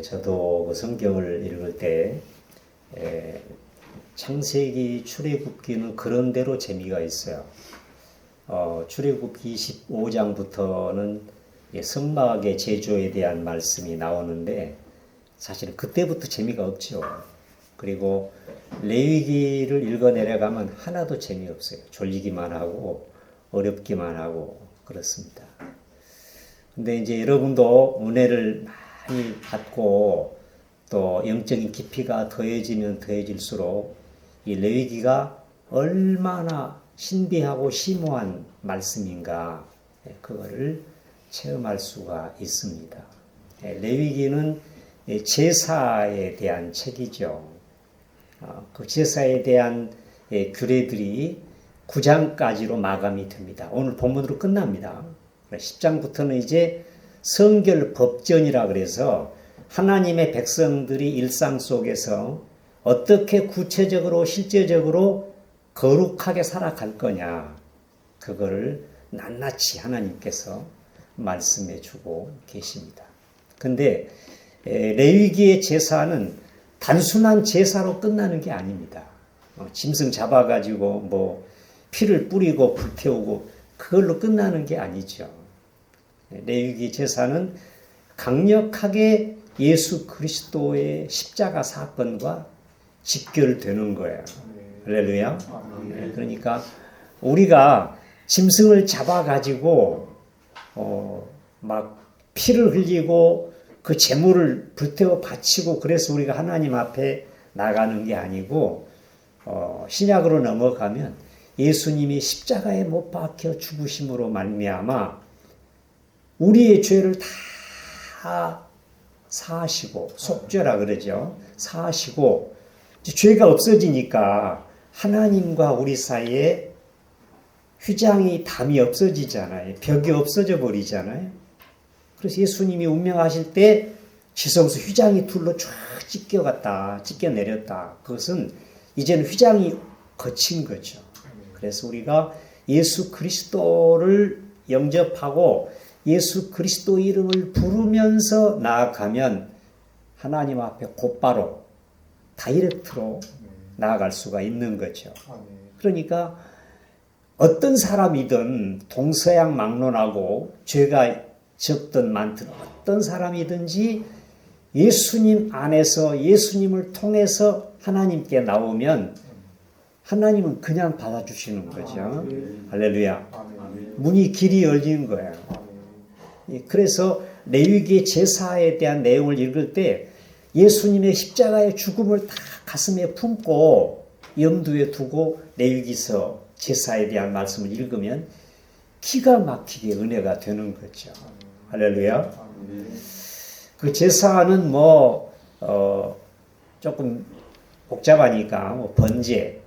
저도 그 성경을 읽을 때 창세기 출애굽기는 그런대로 재미가 있어요. 출애굽기 25장부터는 성막의 제조에 대한 말씀이 나오는데 사실은 그때부터 재미가 없죠. 그리고 레위기를 읽어내려가면 하나도 재미없어요. 졸리기만 하고 어렵기만 하고 그렇습니다. 근데 이제 여러분도 은혜를 많이 받고 또 영적인 깊이가 더해지면 더해질수록 이 레위기가 얼마나 신비하고 심오한 말씀인가 그거를 체험할 수가 있습니다. 레위기는 제사에 대한 책이죠. 그 제사에 대한 규례들이 9장까지로 마감이 됩니다. 오늘 본문으로 끝납니다. 10장부터는 이제 성결 법전이라 그래서 하나님의 백성들이 일상 속에서 어떻게 구체적으로 실제적으로 거룩하게 살아갈 거냐 그거를 낱낱이 하나님께서 말씀해 주고 계십니다. 근데 레위기의 제사는 단순한 제사로 끝나는 게 아닙니다. 짐승 잡아가지고 뭐 피를 뿌리고 불태우고 그걸로 끝나는 게 아니죠. 레위기 제사는 강력하게 예수 그리스도의 십자가 사건과 직결되는 거예요. 할렐루야. 그러니까 우리가 짐승을 잡아가지고 막 피를 흘리고 그 제물을 불태워 바치고 그래서 우리가 하나님 앞에 나가는 게 아니고 신약으로 넘어가면 예수님이 십자가에 못 박혀 죽으심으로 말미암아 우리의 죄를 다 사하시고 속죄라 그러죠. 사하시고 죄가 없어지니까 하나님과 우리 사이에 휘장이 담이 없어지잖아요. 벽이 없어져 버리잖아요. 그래서 예수님이 운명하실 때 지성소 휘장이 둘로 쫙 찢겨갔다, 찢겨내렸다. 그것은 이제는 휘장이 거친 거죠. 그래서 우리가 예수 그리스도를 영접하고 예수 그리스도 이름을 부르면서 나아가면 하나님 앞에 곧바로 다이렉트로 나아갈 수가 있는 거죠. 그러니까 어떤 사람이든 동서양 막론하고 죄가 적든 많든 어떤 사람이든지 예수님 안에서 예수님을 통해서 하나님께 나오면 하나님은 그냥 받아주시는 거죠. 할렐루야. 문이 길이 열린 거예요. 그래서 레위기의 제사에 대한 내용을 읽을 때 예수님의 십자가의 죽음을 다 가슴에 품고 염두에 두고 레위기서 제사에 대한 말씀을 읽으면 기가 막히게 은혜가 되는 거죠. 할렐루야. 그 제사는 조금 복잡하니까 번제,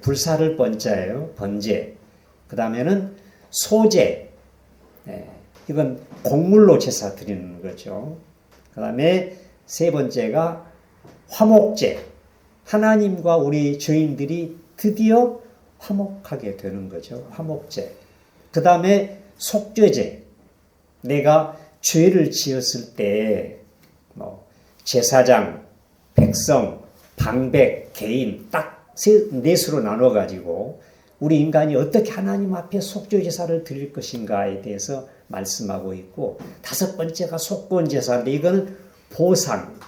불사를 번자예요. 번제. 그 다음에는 소제. 이건 곡물로 제사 드리는 거죠. 그 다음에 세 번째가 화목제. 하나님과 우리 죄인들이 드디어 화목하게 되는 거죠. 화목제. 그 다음에 속죄제. 내가 죄를 지었을 때 제사장, 백성, 방백, 개인 딱 넷으로 나눠가지고 우리 인간이 어떻게 하나님 앞에 속죄제사를 드릴 것인가에 대해서 말씀하고 있고 다섯 번째가 속건제사인데 이거는 보상,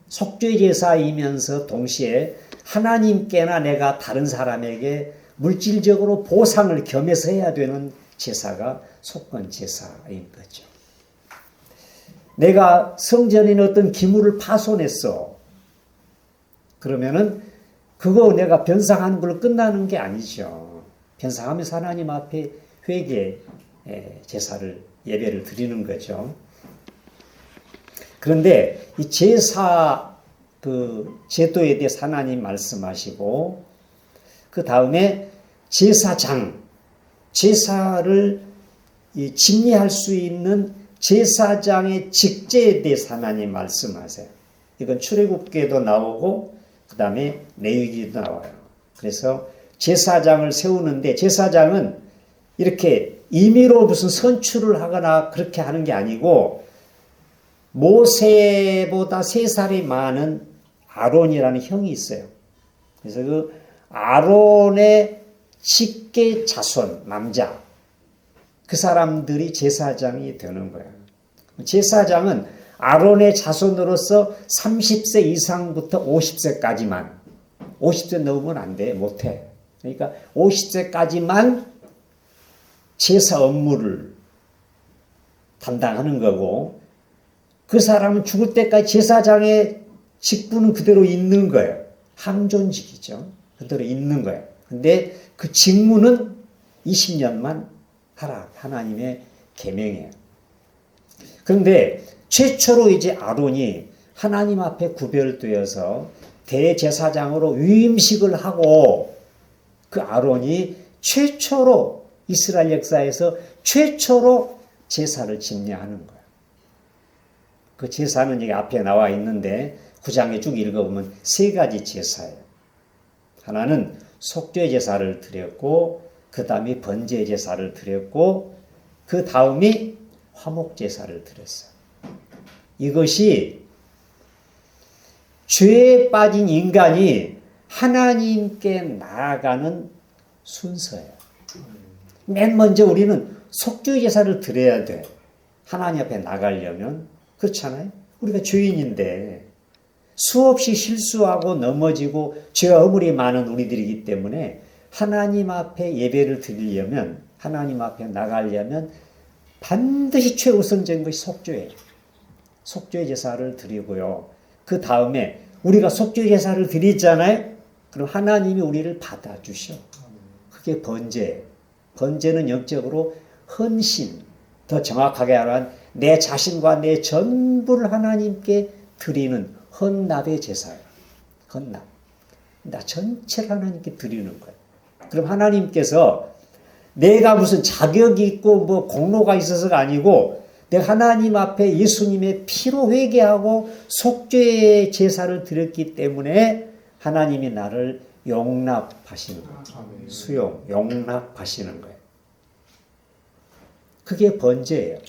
속죄제사이면서 동시에 하나님께나 내가 다른 사람에게 물질적으로 보상을 겸해서 해야 되는 제사가 속건제사인 거죠. 내가 성전에 어떤 기물을 파손했어. 그러면은 그거 내가 변상하는 걸로 끝나는 게 아니죠. 변상하면서 하나님 앞에 회개 제사를 예배를 드리는 거죠. 그런데 이 제사 그 제도에 대해서 하나님 말씀하시고 그 다음에 제사장 제사를 집례할 수 있는 제사장의 직제에 대해서 하나님 말씀하세요. 이건 출애굽기에도 나오고 그 다음에 레위기에도 나와요. 그래서 제사장을 세우는데 제사장은 이렇게 임의로 무슨 선출을 하거나 그렇게 하는 게 아니고 모세보다 3살이 많은 아론이라는 형이 있어요. 그래서 그 아론의 직계 자손, 남자, 그 사람들이 제사장이 되는 거예요. 제사장은 아론의 자손으로서 30세 이상부터 50세까지만, 50세 넘으면 안 돼, 못해. 그러니까 50세까지만 제사 업무를 담당하는 거고, 그 사람은 죽을 때까지 제사장의 직분은 그대로 있는 거예요. 항존직이죠. 그대로 있는 거예요. 근데 그 직무는 20년만 하라. 하나님의 계명이에요. 그런데 최초로 이제 아론이 하나님 앞에 구별되어서 대제사장으로 위임식을 하고, 그 아론이 최초로 이스라엘 역사에서 최초로 제사를 집례하는 거예요. 그 제사는 여기 앞에 나와 있는데 9장에 쭉 읽어보면 3가지 제사예요. 하나는 속죄 제사를 드렸고, 그 다음에 번제 제사를 드렸고, 그 다음이 화목 제사를 드렸어요. 이것이 죄에 빠진 인간이 하나님께 나아가는 순서예요. 맨 먼저 우리는 속죄 제사를 드려야 돼. 하나님 앞에 나가려면. 그렇잖아요. 우리가 죄인인데 수없이 실수하고 넘어지고 죄와 허물이 많은 우리들이기 때문에 하나님 앞에 예배를 드리려면, 하나님 앞에 나가려면 반드시 최우선적인 것이 속죄예요. 속죄 제사를 드리고요. 그 다음에 우리가 속죄 제사를 드리잖아요. 그럼 하나님이 우리를 받아주셔. 그게 번제예요. 번제는 영적으로 헌신, 더 정확하게 말하면 내 자신과 내 전부를 하나님께 드리는 헌납의 제사예요. 헌납. 나 전체를 하나님께 드리는 거예요. 그럼 하나님께서 내가 무슨 자격이 있고 뭐 공로가 있어서가 아니고, 내가 하나님 앞에 예수님의 피로 회개하고 속죄의 제사를 드렸기 때문에 하나님이 나를 용납하시는 거예요. 수용, 용납하시는 거예요. 그게 번제예요.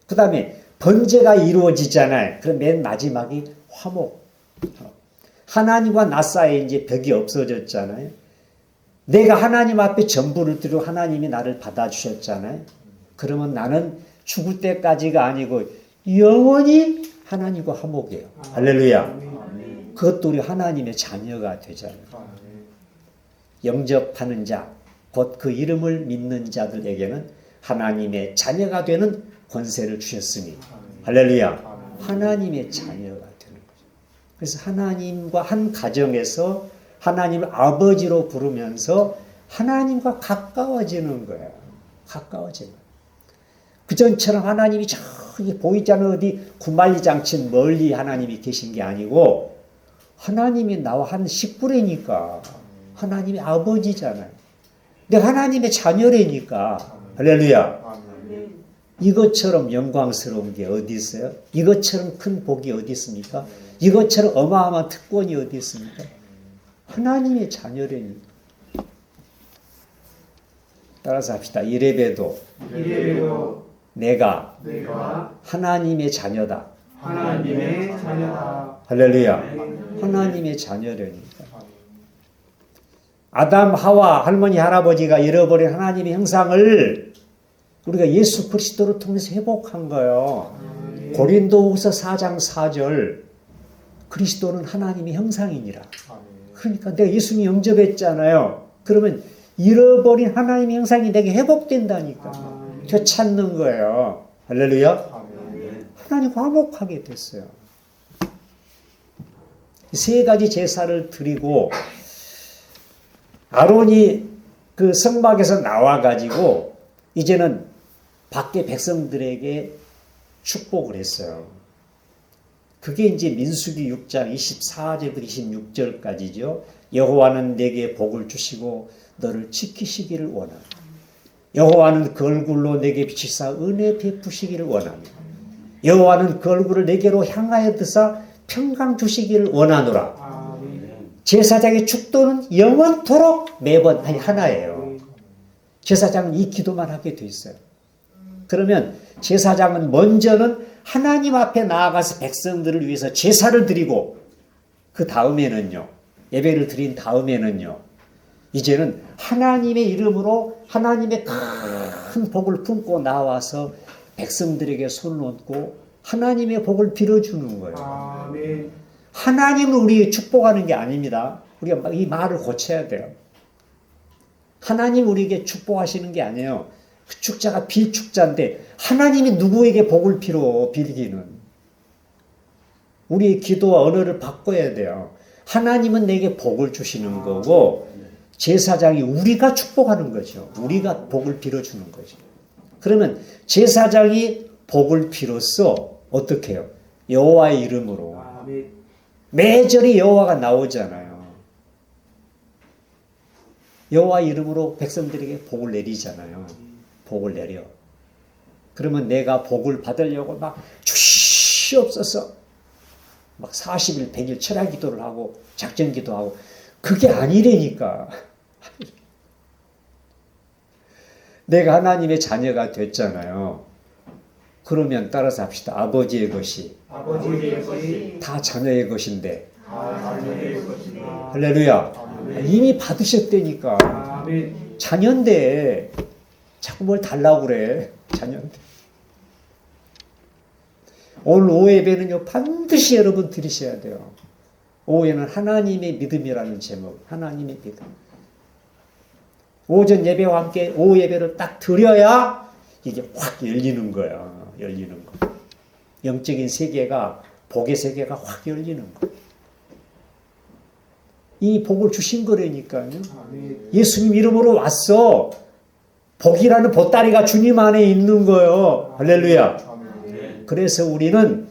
그 다음에 번제가 이루어지잖아요. 그럼 맨 마지막이 화목. 하나님과 나 사이에 이제 벽이 없어졌잖아요. 내가 하나님 앞에 전부를 드리고 하나님이 나를 받아주셨잖아요. 그러면 나는 죽을 때까지가 아니고 영원히 하나님과 화목이에요. 할렐루야. 그것도 우리 하나님의 자녀가 되잖아요. 영접하는 자, 곧 그 이름을 믿는 자들에게는 하나님의 자녀가 되는 권세를 주셨으니, 할렐루야. 하나님의 자녀가 되는 거죠. 그래서 하나님과 한 가정에서 하나님을 아버지로 부르면서 하나님과 가까워지는 거예요. 가까워지는 거예요. 그전처럼 하나님이 저기 보이지 않는 어디 구말리장친 멀리 하나님이 계신 게 아니고, 하나님이 나와 한 식구래니까 하나님이 아버지잖아요. 내가 하나님의 자녀래니까, 할렐루야. 이것처럼 영광스러운 게 어디 있어요? 이것처럼 큰 복이 어디 있습니까? 이것처럼 어마어마한 특권이 어디 있습니까? 하나님의 자녀래니까. 따라서 합시다. 이래봬도 내가 하나님의 자녀다. 하나님의 자녀다. 할렐루야. 하나님의 자녀라니까. 아담, 하와, 할머니, 할아버지가 잃어버린 하나님의 형상을 우리가 예수 그리스도를 통해서 회복한 거예요. 고린도후서 4장 4절, 그리스도는 하나님의 형상이니라. 그러니까 내가 예수님 영접했잖아요. 그러면 잃어버린 하나님의 형상이 내게 회복된다니까. 저 찾는 거예요. 할렐루야. 하나님 화목하게 됐어요. 3가지 제사를 드리고 아론이 그 성막에서 나와가지고 이제는 밖에 백성들에게 축복을 했어요. 그게 이제 민수기 6장 24절부터 26절까지죠. 여호와는 내게 복을 주시고 너를 지키시기를 원하노. 여호와는 그 얼굴로 내게 비치사 은혜 베푸시기를 원하노. 여호와는 그 얼굴을 내게로 향하여 드사 평강 주시기를 원하노라. 제사장의 축도는 영원토록 매번 하나예요. 제사장은 이 기도만 하게 돼 있어요. 그러면 제사장은 먼저는 하나님 앞에 나아가서 백성들을 위해서 제사를 드리고 그 다음에는요. 예배를 드린 다음에는요. 이제는 하나님의 이름으로 하나님의 큰 복을 품고 나와서 백성들에게 손을 얹고 하나님의 복을 빌어주는 거예요. 아멘. 하나님을 우리 축복하는 게 아닙니다. 우리가 이 말을 고쳐야 돼요. 하나님 우리에게 축복하시는 게 아니에요. 그 축자가 빌축자인데 하나님이 누구에게 복을 빌기는 우리의 기도와 언어를 바꿔야 돼요. 하나님은 내게 복을 주시는 거고 제사장이 우리가 축복하는 거죠. 우리가 복을 빌어주는 거죠. 그러면 제사장이 복을 빌었어. 어떻게 해요? 여호와의 이름으로. 아멘. 매절이 여호와가 나오잖아요. 여호와의 이름으로 백성들에게 복을 내리잖아요. 복을 내려. 그러면 내가 복을 받으려고 막 주시옵소서 막 40일 100일 철야 기도를 하고 작전 기도하고 그게 아니라니까. 내가 하나님의 자녀가 됐잖아요. 그러면 따라서 합시다. 아버지의 것이 아버지의 것이 다 자녀의 것인데. 자녀의 것이다. 할렐루야. 이미 받으셨다니까. 아멘. 자녀인데 자꾸 뭘 달라고 그래. 자녀인데. 오늘 오후 예배는요. 반드시 여러분 드리셔야 돼요. 오후에는 하나님의 믿음이라는 제목. 하나님의 믿음. 오전 예배와 함께 오후 예배를 딱 드려야 이게 확 열리는 거야. 열리는 거. 영적인 세계가 복의 세계가 확 열리는 거. 이 복을 주신 거라니까요. 아멘. 예수님 이름으로 왔어. 복이라는 보따리가 주님 안에 있는 거예요. 할렐루야. 아멘. 그래서 우리는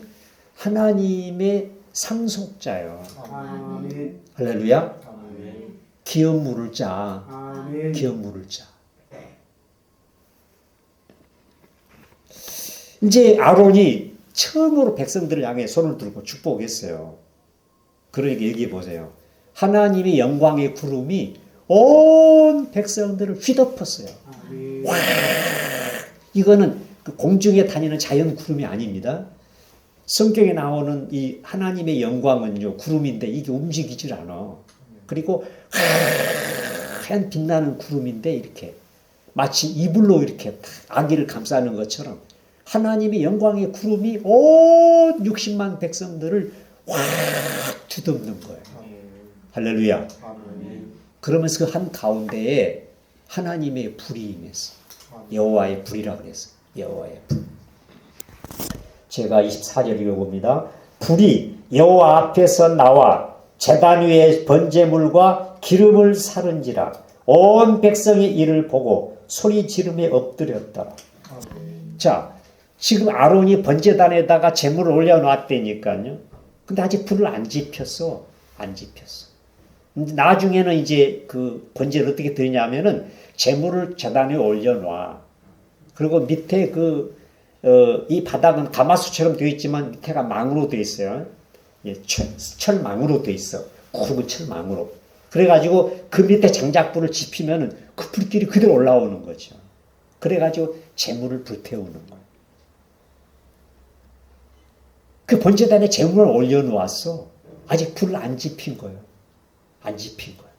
하나님의 상속자예요. 아멘. 할렐루야. 아멘. 기업 물을 자. 아멘. 기업 물을 자. 이제 아론이 처음으로 백성들을 향해 손을 들고 축복했어요. 그러니까 얘기해 보세요. 하나님의 영광의 구름이 온 백성들을 휘덮었어요. 아멘. 이거는 그 공중에 다니는 자연 구름이 아닙니다. 성경에 나오는 이 하나님의 영광은요 구름인데 이게 움직이질 않아. 그리고 하얀 빛나는 구름인데 이렇게 마치 이불로 이렇게 아기를 감싸는 것처럼 하나님의 영광의 구름이 온 60만 백성들을 확 뒤덮는 거예요. 할렐루야. 아멘. 그러면서 그 한 가운데에 하나님의 불이 임했어. 여호와의 불이라고 그랬어요. 여호와의 불. 제가 24절 읽어봅니다. 불이 여호와 앞에서 나와 제단 위에 번제물과 기름을 사른지라 온 백성이 이를 보고 소리 지르며 엎드렸더라. 자, 지금 아론이 번제단에다가 제물을 올려놨다니까요. 근데 아직 불을 안 지폈어. 안 지폈어. 근데 나중에는 이제 그 번제를 어떻게 드리냐면은 제물을 제단에 올려놔. 그리고 밑에 이 바닥은 가마수처럼 되어 있지만 밑에가 망으로 되어 있어요. 예, 철망으로 되어 있어. 굵은 철망으로. 그래가지고 그 밑에 장작불을 지피면은 그 불길이 그대로 올라오는 거죠. 그래가지고 제물을 불태우는 거예요. 그 번제단에 제물을 올려놓았어. 아직 불을 안 지핀 거예요. 안 지핀 거예요.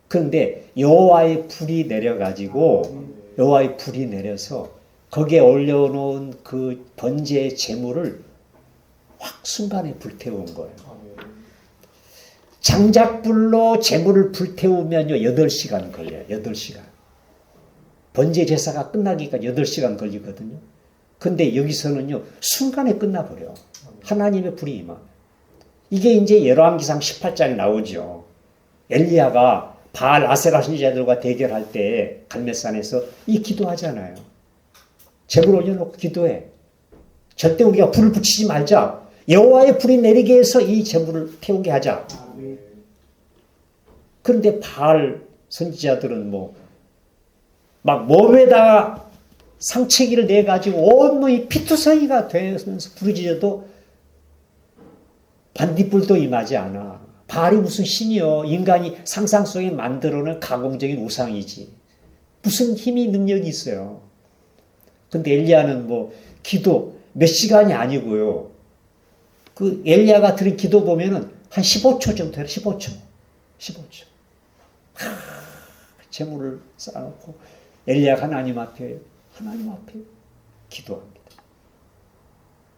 그런데 여호와의 불이 내려가지고 여호와의 불이 내려서 거기에 올려놓은 그 번제의 제물을 확 순간에 불태운 거예요. 장작불로 제물을 불태우면요 8시간 걸려요. 8시간. 번제 제사가 끝나기까지 8시간 걸리거든요. 근데 여기서는요 순간에 끝나버려. 하나님의 불이 임하. 이게 이제 열왕기상 18장에 나오죠. 엘리야가 바알 아세라 선지자들과 대결할 때 갈멜산에서 이 기도하잖아요. 제물 올려놓고 기도해. 절대 우리가 불을 붙이지 말자. 여호와의 불이 내리게 해서 이 제물을 태우게 하자. 그런데 바알 선지자들은 막 몸에다가 상체기를 내가지고 온몸이 피투성이가 되면서 부르짖어도 반딧불도 임하지 않아. 바알이 무슨 신이요. 인간이 상상 속에 만들어낸 가공적인 우상이지. 무슨 힘이 능력이 있어요. 근데 엘리야는 기도 몇 시간이 아니고요. 그 엘리야가 드린 기도 보면은 한 15초 정도 해요. 15초. 재물을 쌓아놓고 엘리야가 하나님 앞에 기도합니다.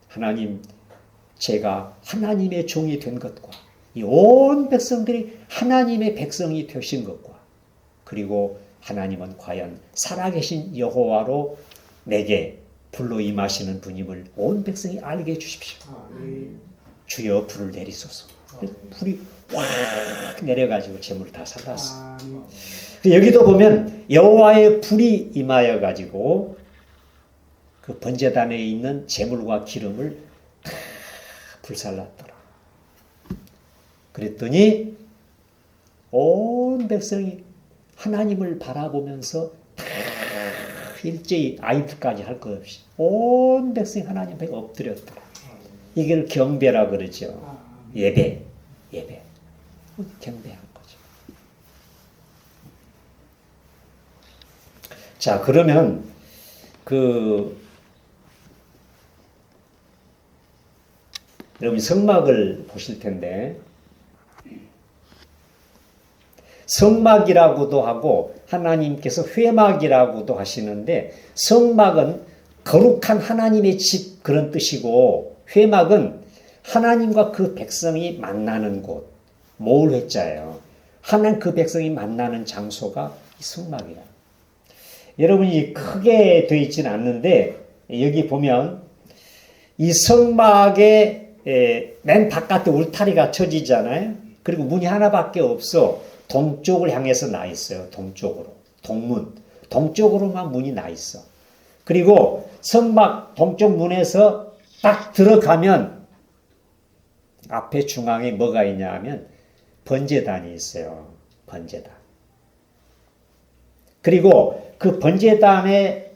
하나님, 제가 하나님의 종이 된 것과 이 온 백성들이 하나님의 백성이 되신 것과 그리고 하나님은 과연 살아계신 여호와로 내게 불로 임하시는 분임을 온 백성이 알게 해주십시오. 주여 불을 내리소서. 불이 확 내려가지고 재물을 다 살랐어. 여기도 보면 여호와의 불이 임하여 가지고 그 번제단에 있는 재물과 기름을 다 불살랐더라. 그랬더니 온 백성이 하나님을 바라보면서 다 일제히 아이들까지 할 것 없이 온 백성이 하나님 앞에 엎드렸더라. 이걸 경배라 그러죠. 예배. 경배한 거죠. 자, 그러면 여러분 성막을 보실 텐데 성막이라고도 하고 하나님께서 회막이라고도 하시는데 성막은 거룩한 하나님의 집 그런 뜻이고 회막은 하나님과 그 백성이 만나는 곳, 모을 회자예요. 하나님 그 백성이 만나는 장소가 이 성막이야. 여러분이 크게 되어 있지는 않는데 여기 보면 이 성막의 맨 바깥에 울타리가 쳐지잖아요. 그리고 문이 하나밖에 없어. 동쪽을 향해서 나 있어요. 동쪽으로. 동문. 동쪽으로만 문이 나 있어. 그리고 성막 동쪽 문에서 딱 들어가면 앞에 중앙에 뭐가 있냐 하면 번제단이 있어요. 번제단. 그리고 그 번제단에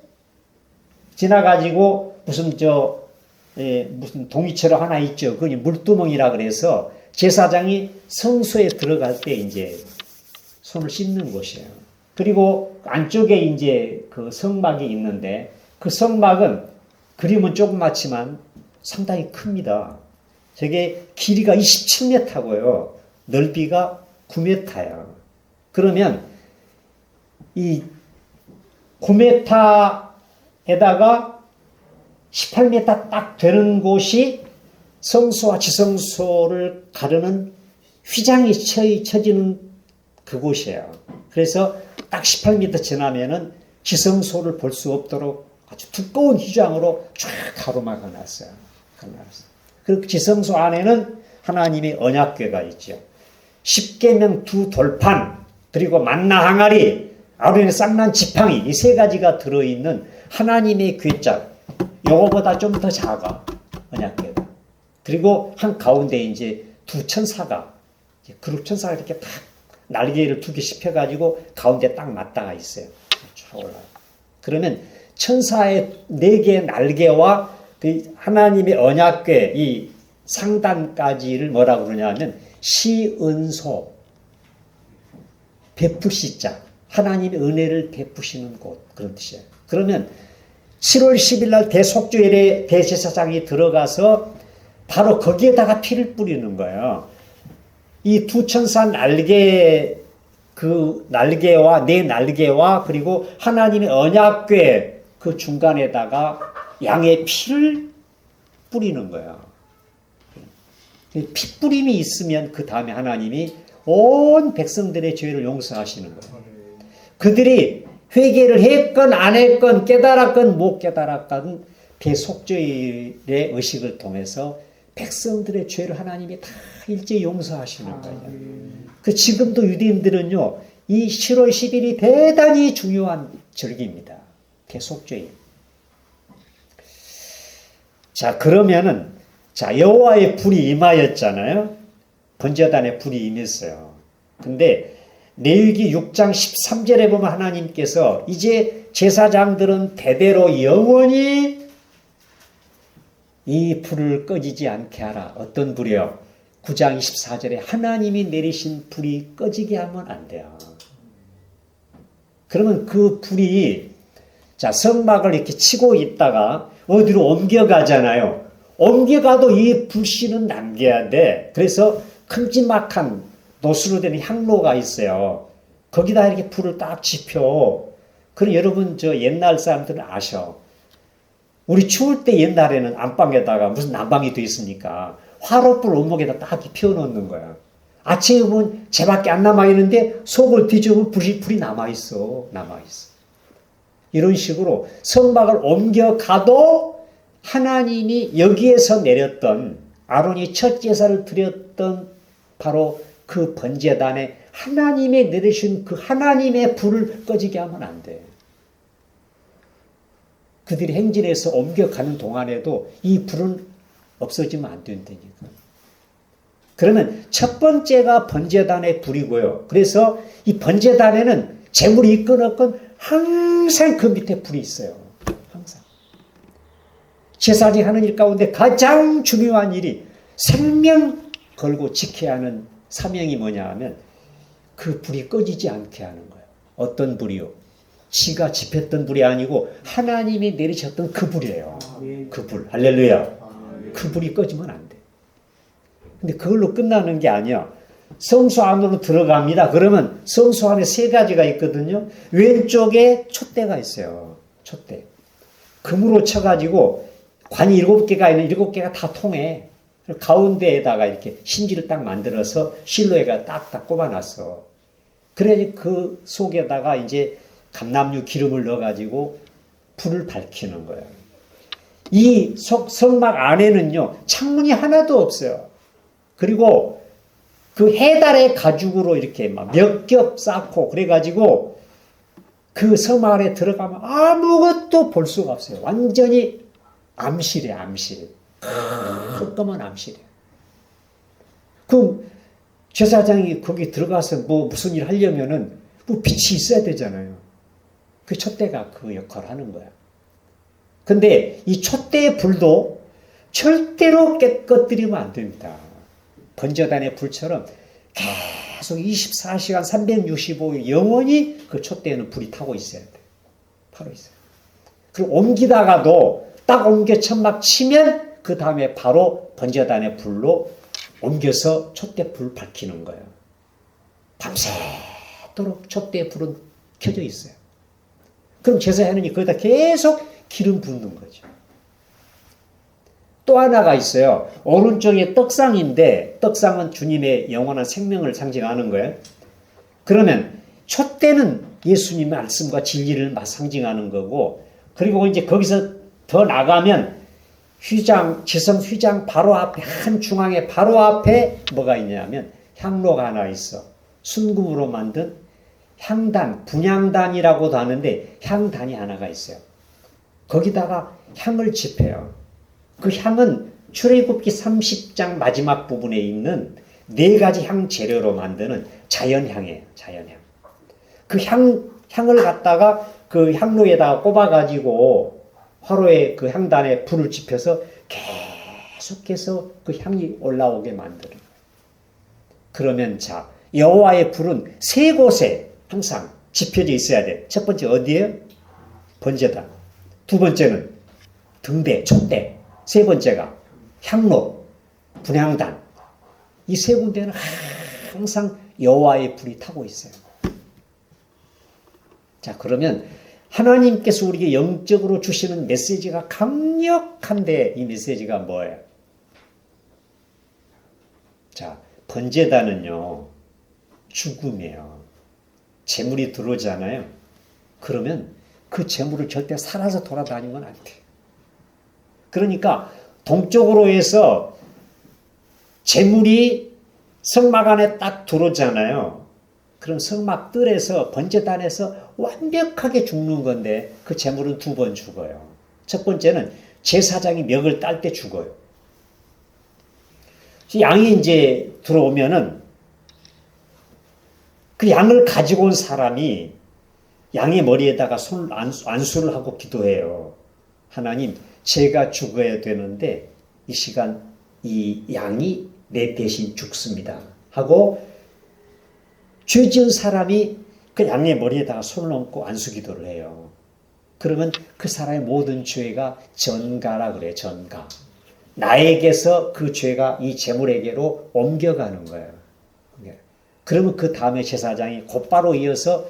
지나가지고 무슨 동이처럼 하나 있죠. 그게 물두멍이라 그래서 제사장이 성소에 들어갈 때 이제 손을 씻는 곳이에요. 그리고 안쪽에 이제 그 성막이 있는데 그 성막은 그림은 조그맣지만 상당히 큽니다. 저게 길이가 27m고요. 넓이가 9m예요. 그러면 이 9m에다가 18m 딱 되는 곳이 성소와 지성소를 가르는 휘장이 쳐지는 그곳이에요. 그래서 딱 18m 지나면은 지성소를 볼 수 없도록 아주 두꺼운 휘장으로 쫙 가로막아 놨어요. 그리고 지성소 안에는 하나님의 언약궤가 있죠. 십계명 두 돌판, 그리고 만나 항아리, 아론의 쌍난 지팡이 이 세 가지가 들어있는 하나님의 궤짝. 요거보다 좀 더 작아. 언약궤가. 그리고 한 가운데 이제 두 천사가, 그룹 천사가 이렇게 딱 날개를 두 개씩 펴가지고 가운데 딱 맞닿아 있어요. 쭉 올라요. 그러면 천사의 네 개의 날개와 그 하나님의 언약궤 이 상단까지를 뭐라고 그러냐면 시은소, 베푸시자, 하나님의 은혜를 베푸시는 곳 그런 뜻이에요. 그러면 7월 10일 날 대속죄일에 대제사장이 들어가서 바로 거기에다가 피를 뿌리는 거예요. 이 두 천사 날개, 그 날개와 네 날개와 그리고 하나님의 언약궤 그 중간에다가 양의 피를 뿌리는 거예요. 피 뿌림이 있으면 그 다음에 하나님이 온 백성들의 죄를 용서하시는 거예요. 그들이 회개를 했건 안 했건 깨달았건 못 깨달았건 대속죄일의 의식을 통해서 백성들의 죄를 하나님이 다 일제히 용서하시는 거예요. 그 지금도 유대인들은요, 이 7월 10일이 대단히 중요한 절기입니다. 대속죄일. 자, 그러면은, 자, 여호와의 불이 임하였잖아요. 번제단에 불이 임했어요. 근데 레위기 6장 13절에 보면 하나님께서 이제 제사장들은 대대로 영원히 이 불을 꺼지지 않게 하라. 어떤 불이요? 9장 24절에 하나님이 내리신 불이 꺼지게 하면 안 돼요. 그러면 그 불이 자 성막을 이렇게 치고 있다가 어디로 옮겨가잖아요. 옮겨가도 이 불씨는 남겨야 돼. 그래서 큼지막한 노수로 된 향로가 있어요. 거기다 이렇게 불을 딱 지펴. 그럼 여러분 저 옛날 사람들은 아셔. 우리 추울 때 옛날에는 안방에다가 무슨 난방이 돼 있으니까 화롯불 원목에다 딱 피워놓는 거야. 아침에 보면 쟤밖에 안 남아있는데 속을 뒤져보면 불이 남아있어. 이런 식으로 성막을 옮겨가도 하나님이 여기에서 내렸던 아론이 첫 제사를 드렸던 바로 그 번제단에 하나님의 내리신 그 하나님의 불을 꺼지게 하면 안 돼. 그들이 행진해서 옮겨가는 동안에도 이 불은 없어지면 안 된다니까. 그러면 첫 번째가 번제단의 불이고요. 그래서 이 번제단에는 재물이 있건 없건 항상 그 밑에 불이 있어요. 항상. 제사장이 하는 일 가운데 가장 중요한 일이 생명 걸고 지켜야 하는 사명이 뭐냐 하면 그 불이 꺼지지 않게 하는 거예요. 어떤 불이요? 지가 집혔던 불이 아니고 하나님이 내리셨던 그 불이에요. 그 불. 할렐루야. 그 불이 꺼지면 안 돼. 근데 그걸로 끝나는 게 아니야. 성소 안으로 들어갑니다. 그러면 성소 안에 세 가지가 있거든요. 왼쪽에 촛대가 있어요. 촛대. 금으로 쳐가지고 관이 7개가 있는 7개가 다 통해. 가운데에다가 이렇게 심지를 딱 만들어서 실로에가 딱딱 꼽아놨어. 그래야지 그 속에다가 이제 감람류 기름을 넣어가지고 불을 밝히는 거예요. 이 성막 안에는요, 창문이 하나도 없어요. 그리고 그 해달의 가죽으로 이렇게 막 몇 겹 쌓고 그래가지고 그 성막 안에 들어가면 아무것도 볼 수가 없어요. 완전히 암실이에요, 암실. 끄끄만 암실이에요. 그럼 제사장이 거기 들어가서 뭐 무슨 일 하려면은 뭐 빛이 있어야 되잖아요. 그 촛대가 그 역할을 하는 거야. 근데 이 촛대의 불도 절대로 꺼뜨리면 안 됩니다. 번제단의 불처럼 계속 24시간 365일 영원히 그 촛대에는 불이 타고 있어야 돼. 타고 있어요. 그리고 옮기다가도 딱 옮겨 천막 치면 그 다음에 바로 번제단의 불로 옮겨서 촛대 불 밝히는 거예요. 밤새도록 촛대의 불은 켜져 있어요. 그럼 제사장이 거기다 계속 기름 붓는 거죠. 또 하나가 있어요. 오른쪽에 떡상인데 떡상은 주님의 영원한 생명을 상징하는 거예요. 그러면 촛대는 예수님의 말씀과 진리를 상징하는 거고, 그리고 이제 거기서 더 나가면 휘장, 지성 휘장 바로 앞에, 한 중앙에 바로 앞에 뭐가 있냐면 향로가 하나 있어. 순금으로 만든 향단, 분향단이라고도 하는데 향단이 하나가 있어요. 거기다가 향을 집혀요. 그 향은 출애굽기 30장 마지막 부분에 있는 4가지 향 재료로 만드는 자연향이에요. 자연향. 그 향을 갖다가 그 향로에다가 꼽아가지고 화로에 그 향단에 불을 지펴서 계속해서 그 향이 올라오게 만드는 거예요. 그러면 자, 여호와의 불은 3곳에 항상 지펴져 있어야 돼. 첫 번째 어디예요? 번제단. 두 번째는 등대, 촛대. 세 번째가 향로, 분향단. 이 세 군데는 항상 여호와의 불이 타고 있어요. 자, 그러면 하나님께서 우리에게 영적으로 주시는 메시지가 강력한데 이 메시지가 뭐예요? 자, 번제단은요, 죽음이에요. 재물이 들어오잖아요. 그러면 그 재물을 절대 살아서 돌아다니면 안 돼. 그러니까 동쪽으로 해서 재물이 성막 안에 딱 들어오잖아요. 그럼 성막 뜰에서 번제단에서 완벽하게 죽는 건데 그 재물은 2번 죽어요. 첫 번째는 제사장이 멱을 딸 때 죽어요. 양이 이제 들어오면은 그 양을 가지고 온 사람이 양의 머리에다가 안수를 하고 기도해요. 하나님, 제가 죽어야 되는데 이 시간 이 양이 내 대신 죽습니다. 하고 죄 지은 사람이 그 양의 머리에다가 손을 얹고 안수 기도를 해요. 그러면 그 사람의 모든 죄가 전가라 그래요. 전가. 나에게서 그 죄가 이 제물에게로 옮겨가는 거예요. 그러면 그 다음에 제사장이 곧바로 이어서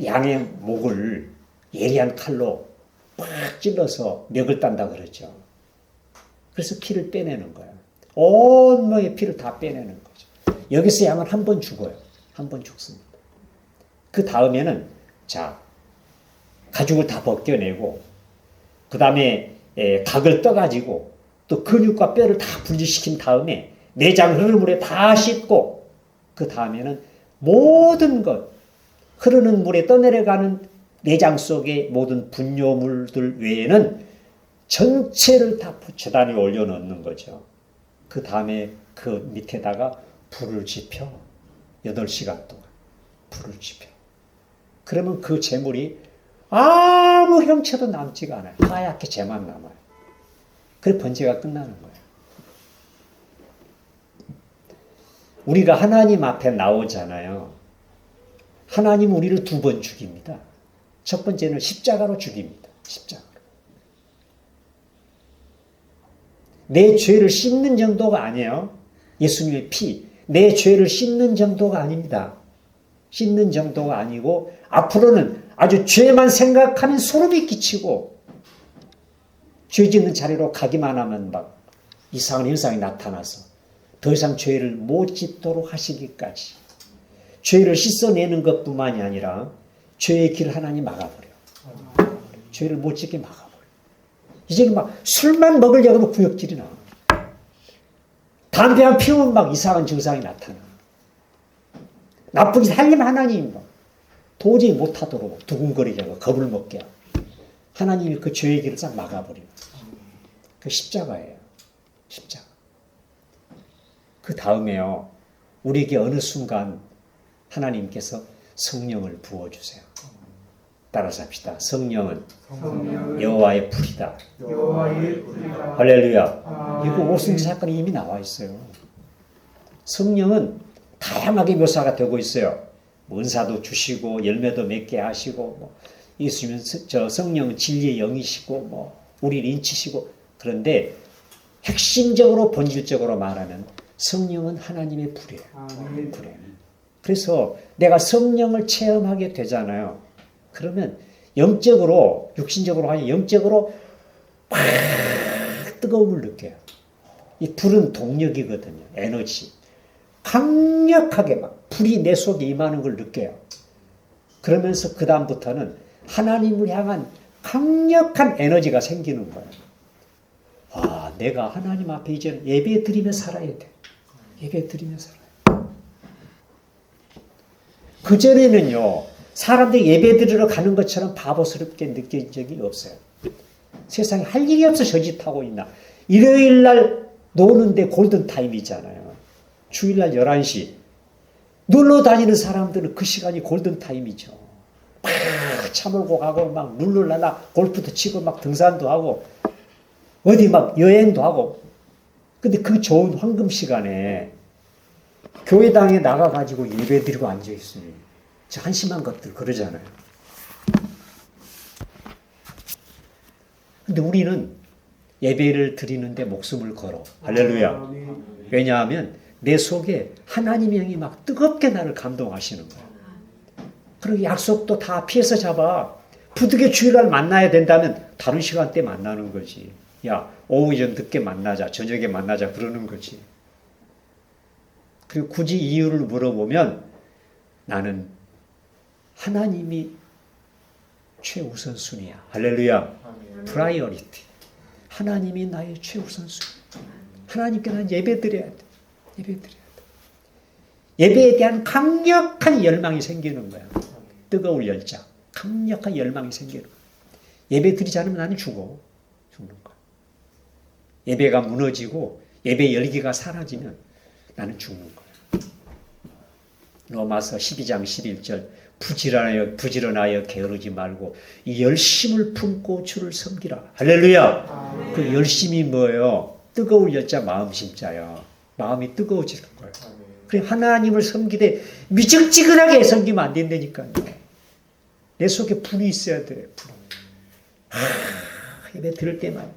양의 목을 예리한 칼로 팍 찔러서 멱을 딴다 그러죠. 그래서 피를 빼내는 거예요. 온몸의 피를 다 빼내는 거죠. 여기서 양은 한 번 죽어요. 한 번 죽습니다. 그 다음에는 자 가죽을 다 벗겨내고 그 다음에 각을 떠가지고 또 근육과 뼈를 다 분리시킨 다음에 내장 흐르물에 다 씻고 그 다음에는 모든 것 흐르는 물에 떠내려가는 내장 속의 모든 분뇨물들 외에는 전체를 다 제단에 올려놓는 거죠. 그 다음에 그 밑에다가 불을 지펴 8시간 동안 불을 지펴. 그러면 그 재물이 아무 형체도 남지가 않아요. 하얗게 재만 남아요. 그래 번제가 끝나는 거예요. 우리가 하나님 앞에 나오잖아요. 하나님은 우리를 2번 죽입니다. 첫 번째는 십자가로 죽입니다. 십자가로. 내 죄를 씻는 정도가 아니에요. 예수님의 피. 내 죄를 씻는 정도가 아닙니다. 씻는 정도가 아니고 앞으로는 아주 죄만 생각하면 소름이 끼치고 죄 짓는 자리로 가기만 하면 막 이상한 현상이 나타나서 더 이상 죄를 못 짓도록 하시기까지 죄를 씻어내는 것뿐만이 아니라 죄의 길을 하나님 막아버려요. 죄를 못 짓게 막아버려요. 이제는 막 술만 먹으려고 하면 구역질이 나와. 담배 한 피우면 막 이상한 증상이 나타나. 나쁜 짓 하려면 하나님 도저히 못하도록 두근거리게 하고 겁을 먹게 하고 하나님이 그 죄의 길을 싹 막아버려요. 그 십자가예요. 십자가. 그 다음에요. 우리에게 어느 순간 하나님께서 성령을 부어주세요. 따라서 합시다. 성령은 여호와의 불이다. 여호와의 불이다. 할렐루야. 이거 오순절 사건이 이미 나와 있어요. 성령은 다양하게 묘사가 되고 있어요. 은사도 주시고 열매도 맺게 하시고 예수님은 저 성령은 진리의 영이시고 우리를 인치시고 그런데 핵심적으로 본질적으로 말하면 성령은 하나님의 불이에요. 불이에요. 그래서 내가 성령을 체험하게 되잖아요. 그러면 영적으로 육신적으로 아니 영적으로 팍 뜨거움을 느껴요. 이 불은 동력이거든요. 에너지. 강력하게 막 불이 내 속에 임하는 걸 느껴요. 그러면서 그 다음부터는 하나님을 향한 강력한 에너지가 생기는 거예요. 아, 내가 하나님 앞에 이제는 예배 드리며 살아야 돼. 예배 드리며 살아야 돼. 그전에는요, 사람들이 예배 드리러 가는 것처럼 바보스럽게 느낀 적이 없어요. 세상에 할 일이 없어 저짓하고 있나. 일요일 날 노는데 골든타임이잖아요. 주일날 11시. 놀러 다니는 사람들은 그 시간이 골든타임이죠. 막 차 몰고 가고 막 룰루랄라 골프도 치고 막 등산도 하고 어디 막 여행도 하고. 근데 그 좋은 황금 시간에 교회당에 나가가지고 예배 드리고 앉아있으니 저 한심한 것들 그러잖아요. 근데 우리는 예배를 드리는데 목숨을 걸어. 할렐루야. 왜냐하면 내 속에 하나님의 영이 막 뜨겁게 나를 감동하시는 거야. 그리고 약속도 다 피해서 잡아. 부득이 주일날 만나야 된다면 다른 시간대 만나는 거지. 야, 오후 전 늦게 만나자, 저녁에 만나자 그러는 거지. 그리고 굳이 이유를 물어보면 나는 하나님이 최우선순위야. 할렐루야. 프라이어리티. 하나님이 나의 최우선순위. 하나님께 난 예배 드려야 돼. 예배 드려야 돼. 예배에 대한 강력한 열망이 생기는 거야. 뜨거운 열정. 강력한 열망이 생기는 거야. 예배 드리지 않으면 나는 죽는 거야. 예배가 무너지고 예배 열기가 사라지면 나는 죽는 거야. 로마서 12장 11절 부지런하여 게으르지 말고 이 열심을 품고 주를 섬기라. 할렐루야. 그 열심이 뭐예요? 뜨거울 열자 마음 심자야. 마음이 뜨거워지는 거예요. 그래 하나님을 섬기되 미적지근하게 섬기면 안 된다니까요. 내 속에 불이 있어야 돼. 불. 예배 들을 때만.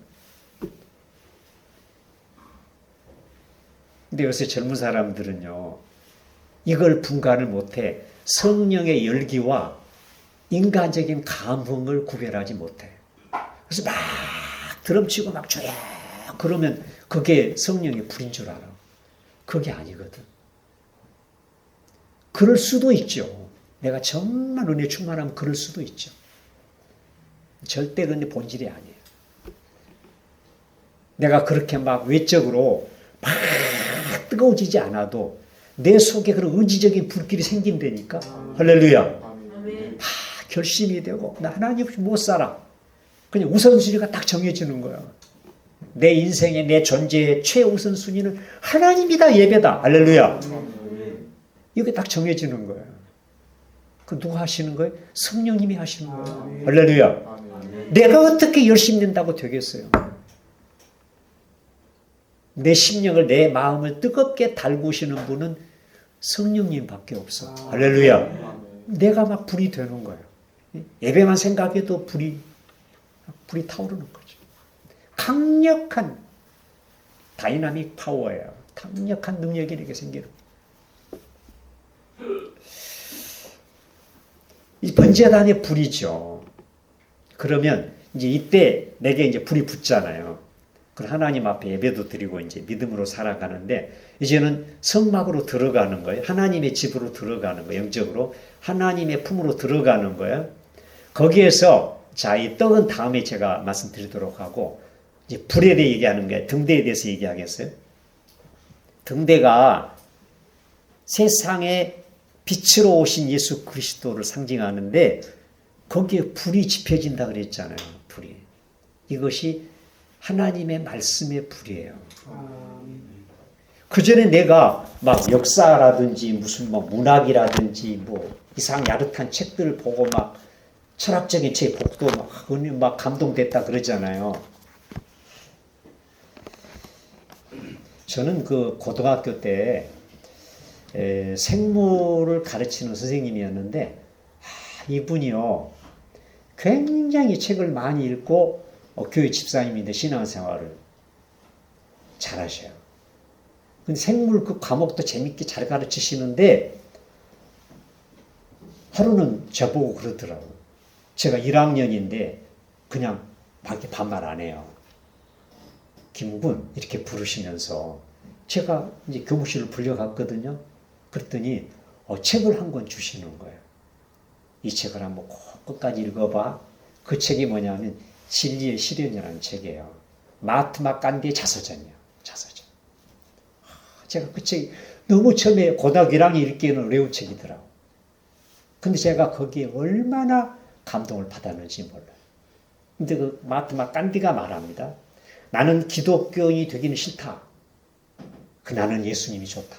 근데 요새 젊은 사람들은요, 이걸 분간을 못해. 성령의 열기와 인간적인 감흥을 구별하지 못해. 그래서 막 드럼치고 막 조용 그러면 그게 성령의 불인 줄 알아. 그게 아니거든. 그럴 수도 있죠. 내가 정말 은혜 충만하면 그럴 수도 있죠. 절대 근데 본질이 아니에요. 내가 그렇게 막 외적으로 막 뜨거워지지 않아도 내 속에 그런 의지적인 불길이 생긴다니까. 할렐루야. 결심이 되고 나 하나님 없이 못 살아. 그냥 우선순위가 딱 정해지는 거야. 내 인생의 내 존재의 최우선순위는 하나님이다, 예배다. 할렐루야. 이게 딱 정해지는 거예요. 그 누가 하시는 거예요? 성령님이 하시는 거예요. 할렐루야. 내가 어떻게 열심히 된다고 되겠어요? 내 심령을, 내 마음을 뜨겁게 달구시는 분은 성령님밖에 없어. 할렐루야. 내가 막 불이 되는 거예요. 예배만 생각해도 불이 타오르는 거죠. 강력한 다이나믹 파워예요. 강력한 능력이 이렇게 생기는 거예요. 이 번제단의 불이죠. 그러면 이제 이때 내게 이제 불이 붙잖아요. 그럼 하나님 앞에 예배도 드리고 이제 믿음으로 살아가는데 이제는 성막으로 들어가는 거예요. 하나님의 집으로 들어가는 거예요. 영적으로 하나님의 품으로 들어가는 거예요. 거기에서 자, 이 떡은 다음에 제가 말씀드리도록 하고 이제 불에 대해 얘기하는 거예요. 등대에 대해서 얘기하겠어요. 등대가 세상에 빛으로 오신 예수 그리스도를 상징하는데 거기에 불이 지펴진다 그랬잖아요. 불이. 이것이 하나님의 말씀의 불이에요. 그 전에 내가 막 역사라든지 무슨 뭐 문학이라든지 뭐 이상 야릇한 책들을 보고 막 철학적인 책 복도 막 감동됐다 그러잖아요. 저는 그 고등학교 때 생물을 가르치는 선생님이었는데 이분이요 굉장히 책을 많이 읽고 교회 집사님인데 신앙생활을 잘하셔요. 근데 생물 그 과목도 재밌게 잘 가르치시는데 하루는 저보고 그러더라고요. 제가 1학년인데 그냥 막 반말 안 해요. 김군 이렇게 부르시면서 제가 이제 교무실을 불려갔거든요. 그랬더니 책을 한 권 주시는 거예요. 이 책을 한번 꼭 끝까지 읽어봐. 그 책이 뭐냐면 진리의 실현이라는 책이에요. 마하트마 간디의 자서전이에요. 자서전. 제가 그 책이 너무 처음에 고등학교 1학년 읽기에는 어려운 책이더라고요. 근데 제가 거기에 얼마나 감동을 받았는지 몰라요. 근데 그 마하트마 간디가 말합니다. 나는 기독교인이 되기는 싫다. 나는 예수님이 좋다.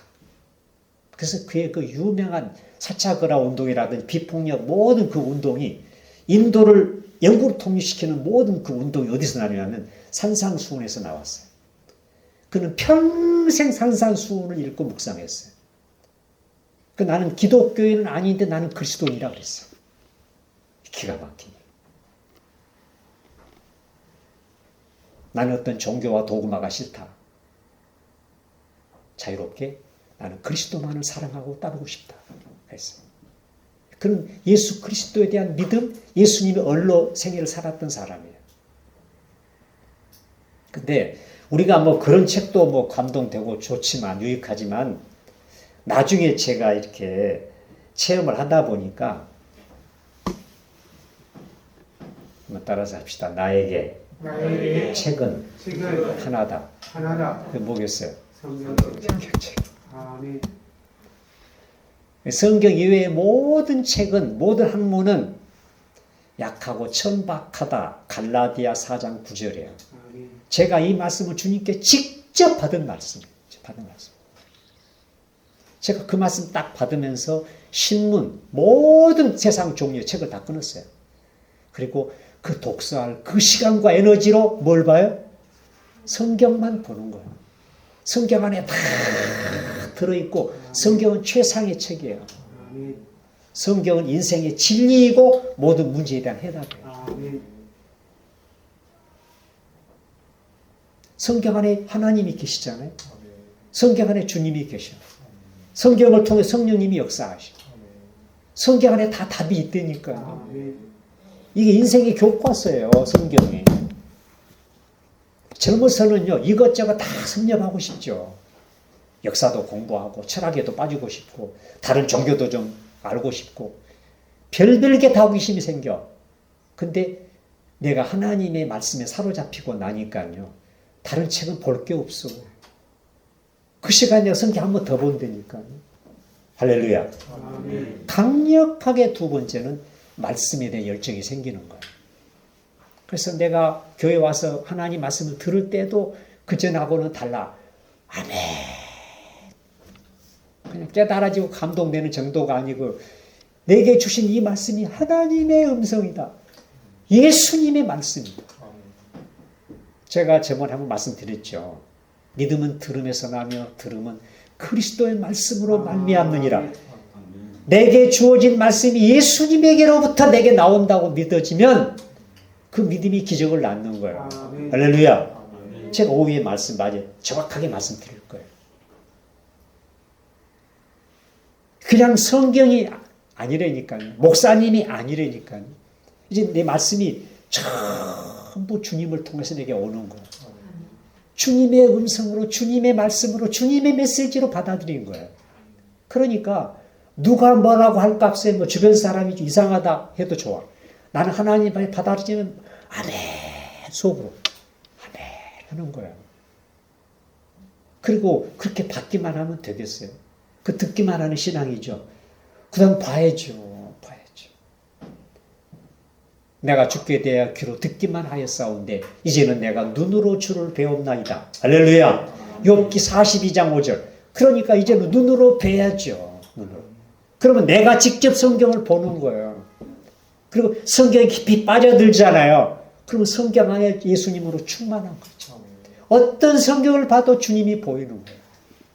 그래서 그의 그 유명한 사차그라 운동이라든지 비폭력 모든 그 운동이 인도를 영국으로 통일시키는 모든 그 운동이 어디서 나냐면 산상수훈에서 나왔어요. 그는 평생 산상수훈을 읽고 묵상했어요. 나는 기독교인은 아닌데 나는 그리스도인이라 그랬어요. 기가 막히네. 나는 어떤 종교와 도구마가 싫다. 자유롭게 나는 그리스도만을 사랑하고 따르고 싶다. 그랬어요. 그는 예수 그리스도에 대한 믿음, 예수님의 얼로 생애를 살았던 사람이에요. 근데 우리가 뭐 그런 책도 뭐 감동되고 좋지만, 유익하지만, 나중에 제가 이렇게 체험을 하다 보니까, 한번 따라서 합시다. 나에게 책은 하나다. 그게 뭐겠어요? 성경책. 아멘. 성경 이외의 모든 책은, 모든 학문은 약하고 천박하다. 갈라디아 4장 9절이에요. 제가 이 말씀을 주님께 직접 받은 말씀이에요. 제가 그 말씀 딱 받으면서 신문, 모든 세상 종류의 책을 다 끊었어요. 그리고 그 독서할 그 시간과 에너지로 뭘 봐요? 성경만 보는 거예요. 성경 안에 다 들어있고 성경은 최상의 책이에요. 성경은 인생의 진리이고 모든 문제에 대한 해답이에요. 성경 안에 하나님이 계시잖아요. 성경 안에 주님이 계셔. 성경을 통해 성령님이 역사하시고. 성경 안에 다 답이 있다니까요. 이게 인생의 교과서예요, 성경이. 젊어서는요, 이것저것 다 섭렵하고 싶죠. 역사도 공부하고, 철학에도 빠지고 싶고, 다른 종교도 좀 알고 싶고, 별별 게 다 호기심이 생겨. 근데 내가 하나님의 말씀에 사로잡히고 나니까요, 다른 책은 볼 게 없어. 그 시간에 내가 성경 한 번 더 본다니까요. 할렐루야. 강력하게 두 번째는 말씀에 대한 열정이 생기는 거예요. 그래서 내가 교회 와서 하나님 말씀을 들을 때도 그전하고는 달라. 아멘. 그냥 깨달아지고 감동되는 정도가 아니고 내게 주신 이 말씀이 하나님의 음성이다. 예수님의 말씀이다. 제가 저번에 한번 말씀드렸죠. 믿음은 들음에서 나며 들음은 그리스도의 말씀으로 말미암느니라. 내게 주어진 말씀이 예수님에게로부터 내게 나온다고 믿어지면 그 믿음이 기적을 낳는 거예요. 할렐루야. 제가 오후에 말씀 맞아요. 정확하게 말씀드릴 거예요. 그냥 성경이 아니라니까요. 목사님이 아니라니까요. 이제 내 말씀이 전부 주님을 통해서 내게 오는 거예요. 주님의 음성으로, 주님의 말씀으로, 주님의 메시지로 받아들인 거예요. 그러니까 누가 뭐라고 할 값에 뭐 주변 사람이 이상하다 해도 좋아. 나는 하나님 앞에 받아들이면 아멘 속으로 아멘 하는 거예요. 그리고 그렇게 받기만 하면 되겠어요. 그 듣기만 하는 신앙이죠. 그 다음 봐야죠. 내가 죽게 되어 귀로 듣기만 하였사온데 이제는 내가 눈으로 주를 배옵나이다. 할렐루야. 욥기 42장 5절. 그러니까 이제는 눈으로 배야죠. 눈으로. 그러면 내가 직접 성경을 보는 거예요. 그리고 성경에 깊이 빠져들잖아요. 그러면 성경 안에 예수님으로 충만한 거죠. 어떤 성경을 봐도 주님이 보이는 거예요.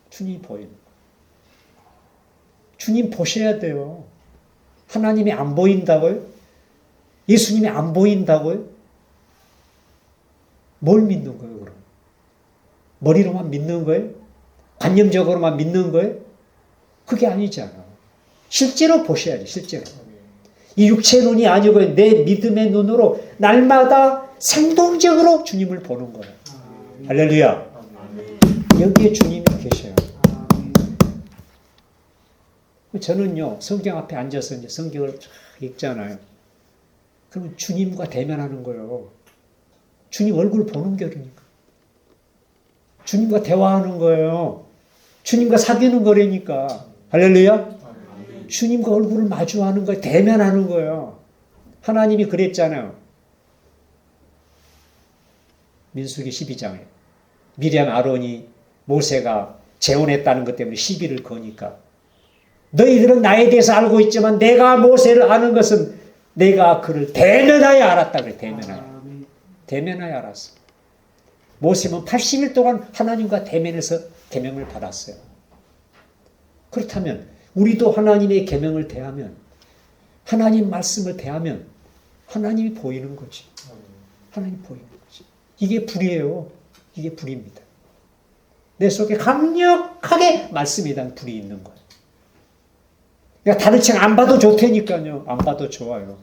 주님이 보이는 거예요. 주님 보셔야 돼요. 하나님이 안 보인다고요? 예수님이 안 보인다고요? 뭘 믿는 거예요, 그럼? 머리로만 믿는 거예요? 관념적으로만 믿는 거예요? 그게 아니잖아. 실제로 보셔야지, 실제로. 이 육체의 눈이 아니고 내 믿음의 눈으로 날마다 생동적으로 주님을 보는 거예요. 할렐루야. 여기에 주님이 계셔요. 저는요, 성경 앞에 앉아서 이제 성경을 읽잖아요. 그러면 주님과 대면하는 거예요. 주님 얼굴 보는 거라니까. 주님과 대화하는 거예요. 주님과 사귀는 거라니까. 할렐루야. 주님과 얼굴을 마주하는 거예요. 대면하는 거예요. 하나님이 그랬잖아요. 민수기 12장에. 미리암 아론이 모세가 재혼했다는 것 때문에 시비를 거니까 너희들은 나에 대해서 알고 있지만 내가 모세를 아는 것은 내가 그를 대면하여 알았다 그래. 대면하여 알았어. 모세는 80일 동안 하나님과 대면해서 계명을 받았어요. 그렇다면 우리도 하나님의 계명을 대하면 하나님 말씀을 대하면 하나님이 보이는 거지. 하나님이 보이는 거지. 이게 불이에요. 이게 불입니다. 내 속에 강력하게 말씀에 대한 불이 있는 거예요. 그러니까 다른 책 안 봐도 좋다니까요. 안 봐도 좋아요.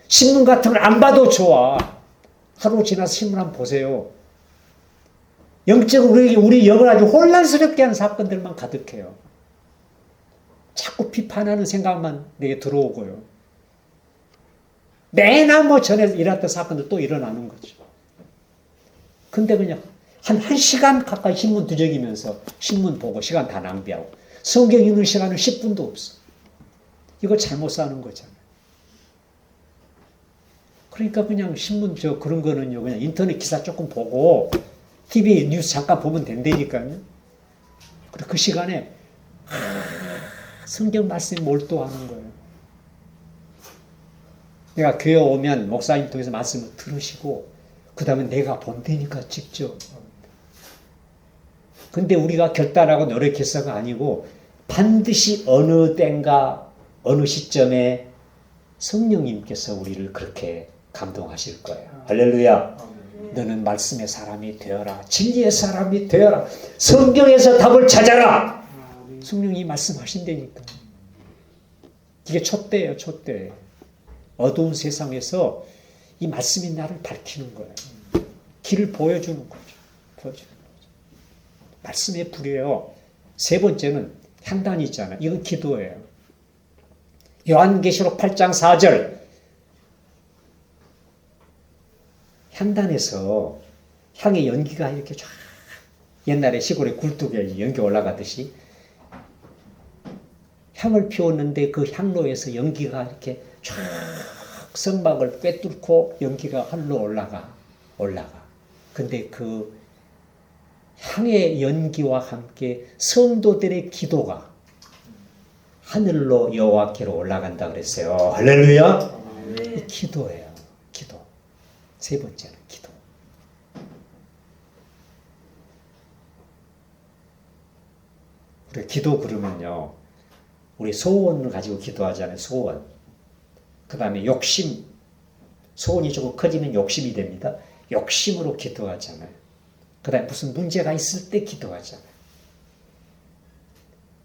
신문 같은 걸 안 봐도 좋아. 하루 지나서 신문 한번 보세요. 영적으로 우리 영을 아주 혼란스럽게 하는 사건들만 가득해요. 자꾸 비판하는 생각만 내게 들어오고요. 매나 뭐 전에 일어났던 사건들 또 일어나는 거죠. 근데 그냥 한 시간 가까이 신문 두적이면서 신문 보고 시간 다 낭비하고 성경 읽는 시간은 10분도 없어. 이거 잘못 사는 거잖아요. 그러니까 그냥 신문 그런 거는요, 그냥 인터넷 기사 조금 보고 TV 뉴스 잠깐 보면 된다니까요. 그리고 그 시간에 성경 말씀에 몰두하는 거예요. 내가 교회 오면 목사님 통해서 말씀을 들으시고 그 다음에 내가 본다니까 직접. 근데 우리가 결단하고 노력해서가 아니고 반드시 어느 때인가 어느 시점에 성령님께서 우리를 그렇게 감동하실 거예요. 할렐루야. 너는 말씀의 사람이 되어라. 진리의 사람이 되어라. 성경에서 답을 찾아라. 성령이 말씀하신다니까. 이게 촛대예요, 촛대. 어두운 세상에서 이 말씀이 나를 밝히는 거예요. 길을 보여주는 거죠. 보여주는 거죠. 말씀의 불이에요. 세 번째는 향단이 있잖아요. 이건 기도예요. 요한계시록 8장 4절. 향단에서 향의 연기가 이렇게 쫙 옛날에 시골에 굴뚝에 연기 올라가듯이 향을 피웠는데 그 향로에서 연기가 이렇게 쫙 성막을 꿰뚫고 연기가 하늘로 올라가. 근데 그 향의 연기와 함께 성도들의 기도가 하늘로 여호와께로 올라간다 그랬어요. 할렐루야. 이 기도예요. 기도. 세 번째는 기도. 우리 기도 그러면요. 우리 소원을 가지고 기도하잖아요. 소원. 그 다음에 욕심. 소원이 조금 커지면 욕심이 됩니다. 욕심으로 기도하잖아요. 그 다음에 무슨 문제가 있을 때 기도하잖아요.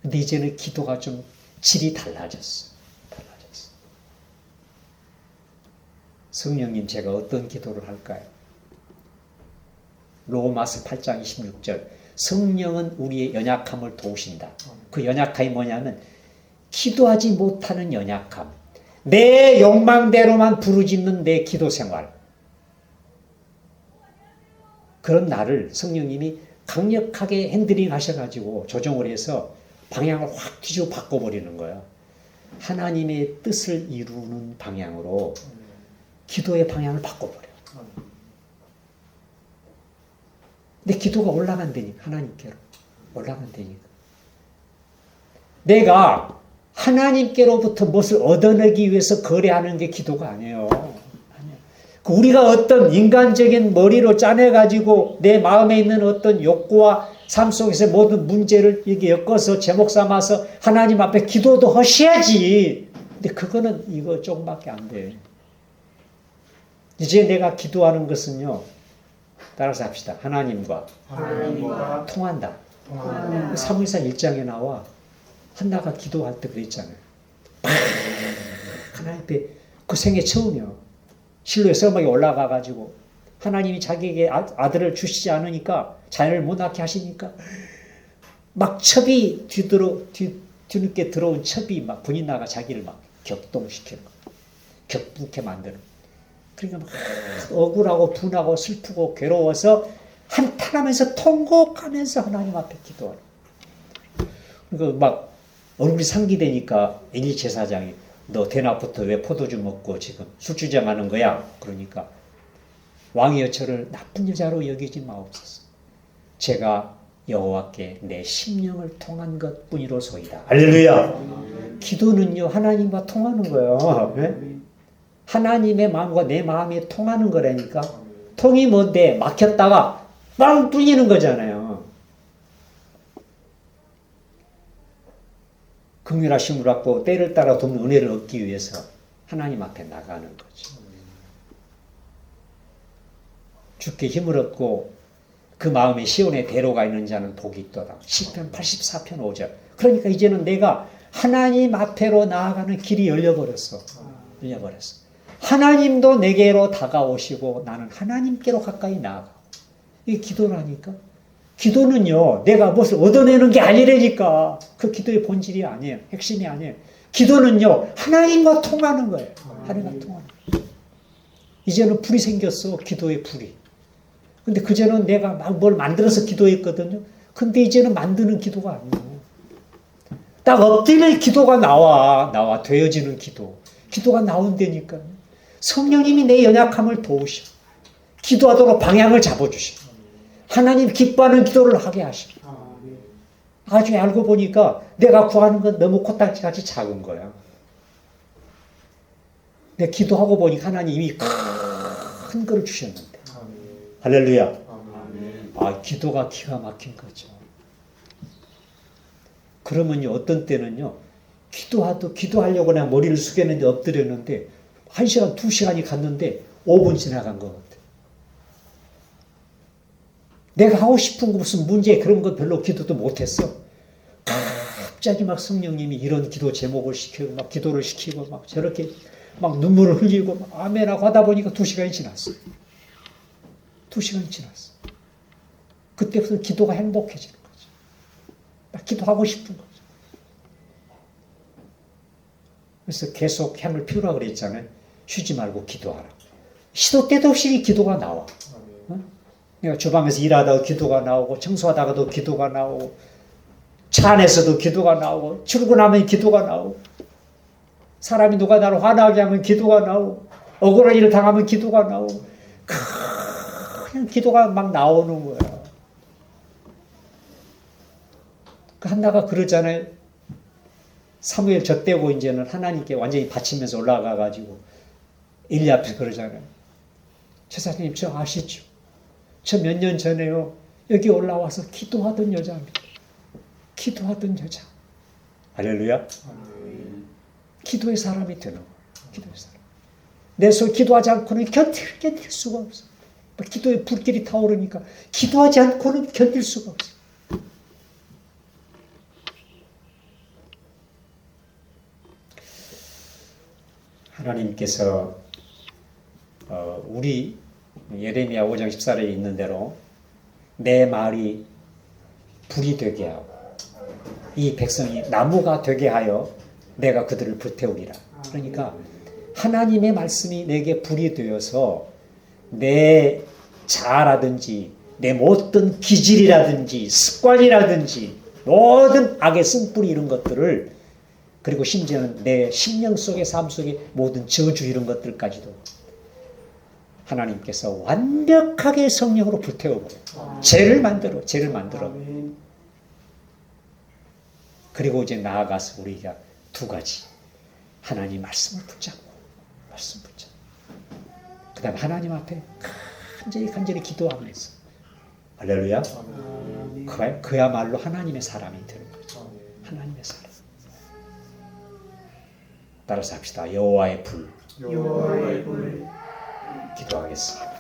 근데 이제는 기도가 좀 질이 달라졌어. 성령님, 제가 어떤 기도를 할까요? 로마서 8장 26절. 성령은 우리의 연약함을 도우신다. 그 연약함이 뭐냐면 기도하지 못하는 연약함. 내 욕망대로만 부르짖는 내 기도 생활. 그런 나를 성령님이 강력하게 핸들링 하셔가지고 조정을 해서 방향을 확 뒤집어 바꿔버리는 거예요. 하나님의 뜻을 이루는 방향으로 기도의 방향을 바꿔버려. 근데 기도가 올라간다니까. 하나님께로 올라간다니까. 내가 하나님께로부터 무엇을 얻어내기 위해서 거래하는 게 기도가 아니에요. 우리가 어떤 인간적인 머리로 짜내가지고 내 마음에 있는 어떤 욕구와 삶 속에서 모든 문제를 이렇게 엮어서 제목 삼아서 하나님 앞에 기도도 하셔야지. 근데 그거는 이거 조금밖에 안 돼. 이제 내가 기도하는 것은요. 따라서 합시다. 하나님과 통한다. 사무엘사 1장에 나와 한나가 기도할 때 그랬잖아요. 하나님 앞에 그 생애 처음이요. 실로의 성막에 올라가가지고 하나님이 자기에게 아들을 주시지 않으니까 자녀를 못 낳게 하시니까 막 첩이 뒤늦게 들어온 첩이 막 분이 나가 자기를 막 격동시키는 거, 격북해 만드는 거. 그러니까 막 억울하고 분하고 슬프고 괴로워서 한탄하면서 통곡하면서 하나님 앞에 기도하는 거. 그러니까 막 얼굴이 상기되니까 엘리 제사장이 너 대낮부터 왜 포도주 먹고 지금 술주정하는 거야? 그러니까 왕이여 저를 나쁜 여자로 여기지 마옵소서. 제가 여호와께 내 심령을 통한 것뿐이로소이다. 할렐루야. 기도는요 하나님과 통하는 거예요. 네? 하나님의 마음과 내 마음이 통하는 거라니까. 통이 뭔데 막혔다가 빵 뚫리는 거잖아요. 긍휼하심을 받고 때를 따라 돕는 은혜를 얻기 위해서 하나님 앞에 나가는 거죠. 주께 힘을 얻고 그 마음에 시온의 대로가 있는 자는 복이 있도다. 시편 84편 5절. 그러니까 이제는 내가 하나님 앞에로 나아가는 길이 열려버렸어. 하나님도 내게로 다가오시고 나는 하나님께로 가까이 나아가고. 이게 기도라니까. 기도는요, 내가 무엇을 얻어내는 게 아니라니까. 그 기도의 본질이 아니에요. 핵심이 아니에요. 기도는요, 하나님과 통하는 거예요. 하나님과 통하는 거예요. 이제는 불이 생겼어. 기도의 불이. 근데 그전에는 내가 막 뭘 만들어서 기도했거든요. 근데 이제는 만드는 기도가 아니에요. 딱 엎드리면 기도가 나와. 되어지는 기도. 기도가 나온다니까. 성령님이 내 연약함을 도우셔. 기도하도록 방향을 잡아주셔. 하나님 기뻐하는 기도를 하게 하셔. 나중에 알고 보니까 내가 구하는 건 너무 코딱지같이 작은 거야. 내가 기도하고 보니까 하나님이 큰 거를 주셨는데. 할렐루야. 아, 기도가 기가 막힌 거죠. 그러면요, 어떤 때는요, 기도하려고 그냥 머리를 숙였는데 엎드렸는데, 1시간, 2시간이 갔는데, 5분 지나간 것 같아요. 내가 하고 싶은 거 무슨 문제 그런 거 별로 기도도 못했어. 갑자기 막 성령님이 이런 기도 제목을 시키고 막 기도를 시키고 막 저렇게 막 눈물을 흘리고 막 아멘하고 하다 보니까 2시간이 지났어. 2시간이 지났어. 그때부터 기도가 행복해지는 거죠. 막 기도하고 싶은 거죠. 그래서 계속 힘을 피우라 그랬잖아요. 쉬지 말고 기도하라. 시도 때도 없이 기도가 나와. 내가 주방에서 일하다가 기도가 나오고 청소하다가도 기도가 나오고 차 안에서도 기도가 나오고 출근하면 기도가 나오고 사람이 누가 나를 화나게 하면 기도가 나오고 억울한 일을 당하면 기도가 나오고 그냥 기도가 막 나오는 거야. 한나가 그러잖아요. 사무엘 젖대고 이제는 하나님께 완전히 바치면서 올라가가지고 엘리 앞에서 그러잖아요. 제사장님 저 아시죠? 저 몇 년 전에요. 여기 올라와서 기도하던 여자입니다. 기도하던 여자. 할렐루야. 기도의 사람이 되는 거야. 기도의 사람. 내 손 기도하지 않고는 견딜 수가 없어. 기도의 불길이 타오르니까 기도하지 않고는 견딜 수가 없어. 하나님께서 우리 예레미야 5장 14절에 있는 대로 내 말이 불이 되게 하고 이 백성이 나무가 되게 하여 내가 그들을 불태우리라. 그러니까 하나님의 말씀이 내게 불이 되어서 내 자아라든지 내 어떤 기질이라든지 습관이라든지 모든 악의 쓴뿌리 이런 것들을 그리고 심지어는 내 심령 속의 삶 속의 모든 저주 이런 것들까지도 하나님께서 완벽하게 성령으로 불태워버려요. 죄를 만들어. 그리고 이제 나아가서 우리가 두 가지. 하나님 말씀을 붙잡고, 그 다음에 하나님 앞에 간절히 기도하면서. 할렐루야. 그야말로 하나님의 사람이 되는 거죠. 하나님의 사람. 따라서 합시다. 여호와의 불. 여호와의 불. 기도하겠습니다.